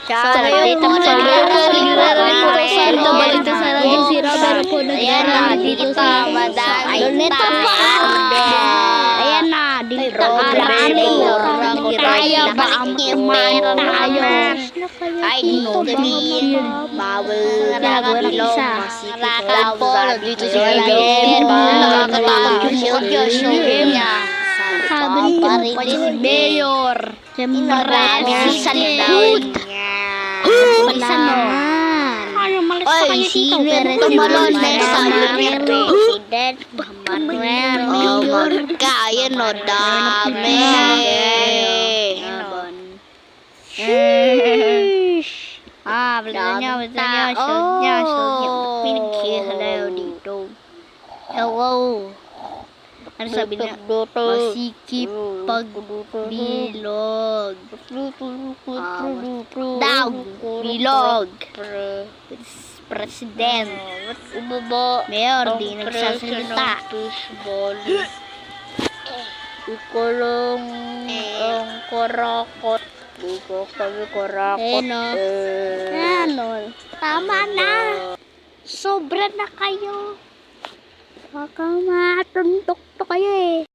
Dito sa radyo si Robert po nagsara dito sa Luneta pa. Ayan na, dito tayo ba ang kumain tayo? Ay, bawal isa. Dito si Robert nakakatakot yung sabi pa si Mayor. Marami salita. Ay, sino tumalon sa President Manuel kaya no dami. Betul niya. Hello dito. Hello. Ano sabi niya? Masikip pagbilog. Daw, bilog. President. Mayor, di nagsasalita. Ikulong ang korakot. Iko kami korakot. Ano? Tama na. Sobra na kayo. Baka matundok to kayo eh.